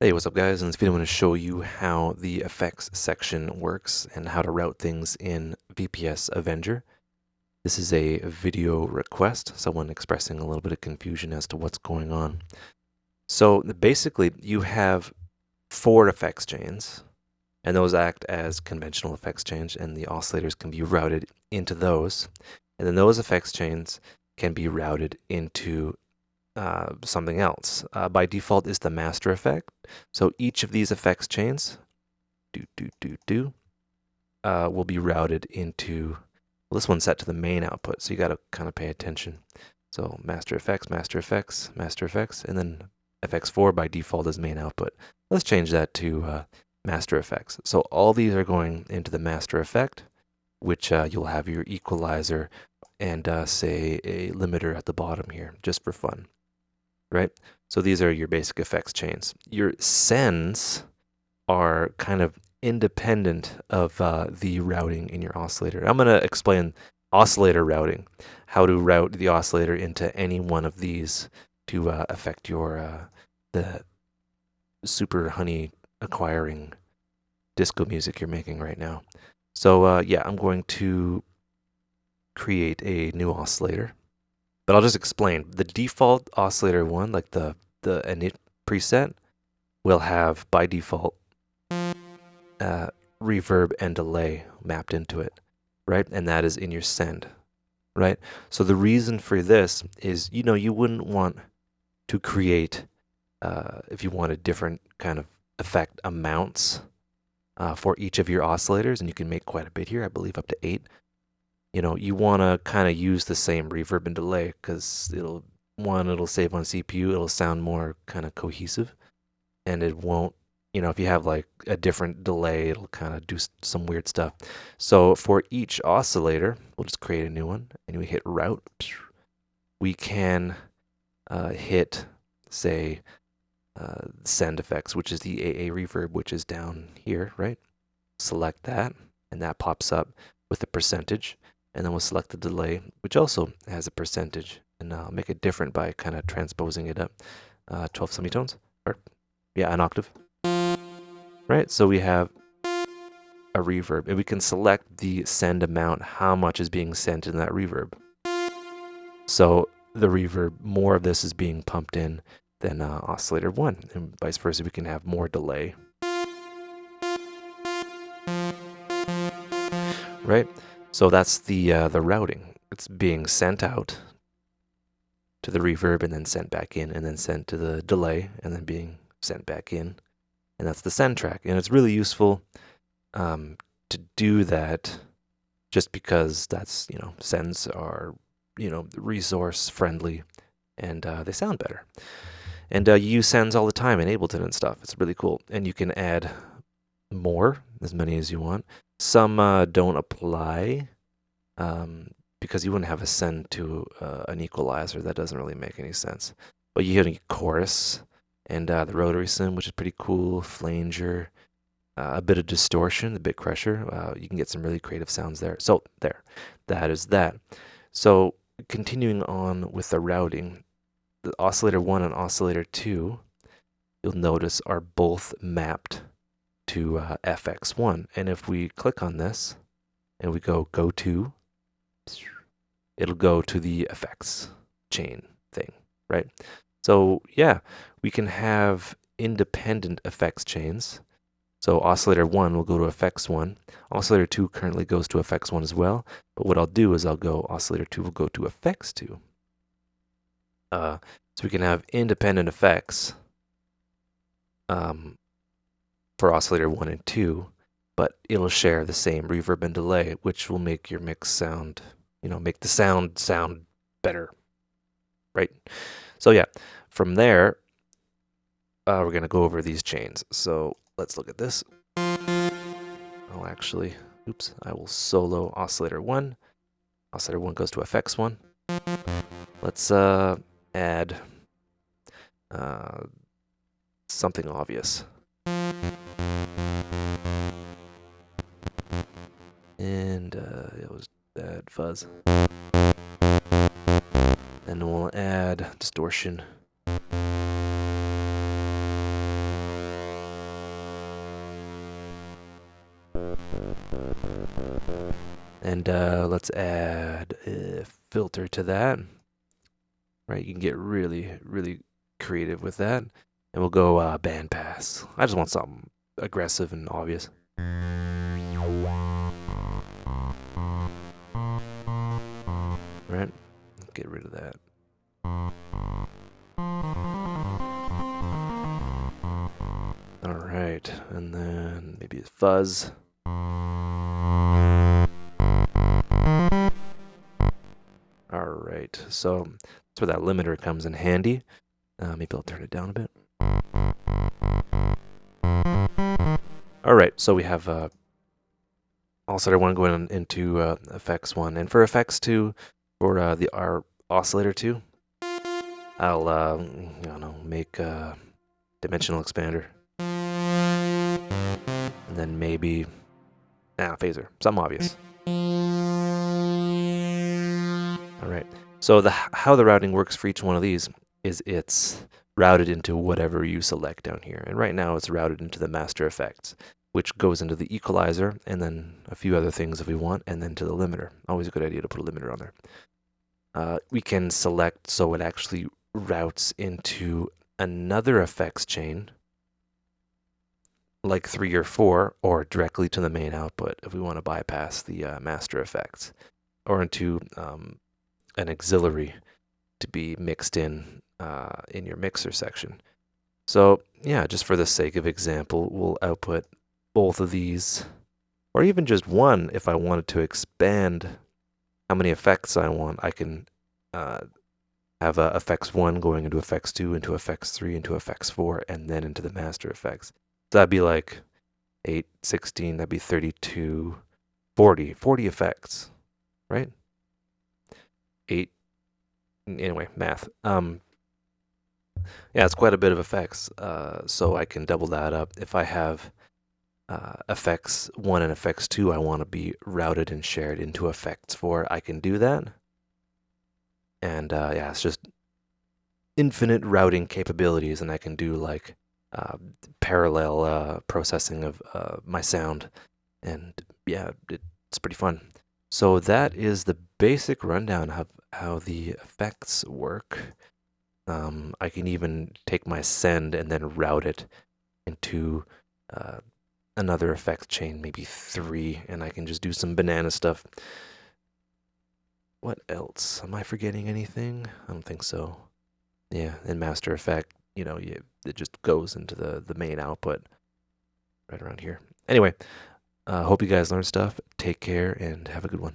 Hey, what's up guys? In this video I'm going to show you how the effects section works and how to route things in VPS Avenger. This is a video request, someone expressing a little bit of confusion as to what's going on. So basically you have 4 effects chains, and those act as conventional effects chains, and the oscillators can be routed into those. And then those effects chains can be routed into something else. By default is the master effect. So each of these effects chains will be routed into, well, this one's set to the main output, so you got to kind of pay attention. So master effects, master effects, master effects, and then FX4 by default is main output. Let's change that to master effects. So all these are going into the master effect, which you'll have your equalizer and say a limiter at the bottom here, just for fun. Right? So these are your basic effects chains. Your sends are kind of independent of the routing in your oscillator. I'm going to explain oscillator routing, how to route the oscillator into any one of these to affect your the super honey acquiring disco music you're making right now. So yeah, I'm going to create a new oscillator. But I'll just explain. The default oscillator one, like the init preset, will have by default reverb and delay mapped into it, right? And that is in your send, right? So the reason for this is, you wouldn't want to create, if you wanted different kind of effect amounts for each of your oscillators, and you can make quite a bit here, I believe up to 8. You want to kind of use the same reverb and delay because it'll save on CPU, it'll sound more kind of cohesive, and it won't, if you have like a different delay, it'll kind of do some weird stuff. So for each oscillator, we'll just create a new one, and we hit route. We can hit, say, send effects, which is the AA reverb, which is down here, right? Select that, and that pops up with a percentage. And then we'll select the delay, which also has a percentage, and I'll make it different by kind of transposing it up 12 semitones, or yeah, an octave. Right, so we have a reverb, and we can select the send amount, how much is being sent in that reverb. So the reverb, more of this is being pumped in than oscillator 1, and vice versa, we can have more delay. Right? So that's the routing. It's being sent out to the reverb and then sent back in, and then sent to the delay and then being sent back in. And that's the send track. And it's really useful to do that just because that's, sends are, resource friendly, and they sound better. And you use sends all the time in Ableton and stuff. It's really cool. And you can add more, as many as you want. Some don't apply because you wouldn't have a send to an equalizer. That doesn't really make any sense. But you hit a chorus and the rotary sim, which is pretty cool, flanger, a bit of distortion, the bit crusher. You can get some really creative sounds there. So there, that is that. So continuing on with the routing, the oscillator 1 and oscillator 2, you'll notice are both mapped to FX1. And if we click on this and we go to, it'll go to the effects chain thing, right? So yeah, we can have independent effects chains. So oscillator 1 will go to effects 1. Oscillator 2 currently goes to effects 1 as well. But what I'll do is oscillator 2 will go to effects 2. So we can have independent effects for oscillator 1 and 2, but it'll share the same reverb and delay, which will make your mix sound, make the sound better, right? So yeah, from there, we're going to go over these chains. So let's look at this. I'll actually, I will solo oscillator 1. Oscillator 1 goes to effects 1. Let's add something obvious. And it was that fuzz. Then we'll add distortion. And let's add a filter to that. Right, you can get really, really creative with that. And we'll go bandpass. I just want something aggressive and obvious. Right, get rid of that. All right, and then maybe a fuzz. All right, so that's where that limiter comes in handy. Maybe I'll turn it down a bit. All right, so we have oscillator 1 going into effects 1. And for effects 2, for our oscillator 2, I'll, I don't know, make a dimensional expander. And then maybe, phaser, something obvious. All right, so how the routing works for each one of these is it's routed into whatever you select down here. And right now it's routed into the master effects, which goes into the equalizer, and then a few other things if we want, and then to the limiter. Always a good idea to put a limiter on there. We can select so it actually routes into another effects chain, like 3 or 4, or directly to the main output if we want to bypass the master effects, or into an auxiliary to be mixed in your mixer section. So yeah, just for the sake of example, we'll output both of these, or even just one if I wanted to expand how many effects I want. I can have effects 1 going into effects 2, into effects 3, into effects 4, and then into the master effects. So that'd be like 8, 16, that'd be 32, 40 effects, right? 8, anyway, math. Yeah, it's quite a bit of effects, so I can double that up. If I have effects 1 and effects 2, I want to be routed and shared into effects 4, I can do that. And yeah, it's just infinite routing capabilities, and I can do like parallel processing of my sound. And yeah, it's pretty fun. So that is the basic rundown of how the effects work. I can even take my send and then route it into another effects chain, maybe 3, and I can just do some banana stuff. What else? Am I forgetting anything? I don't think so. Yeah, in Master Effect, it just goes into the main output right around here. Anyway, hope you guys learned stuff. Take care and have a good one.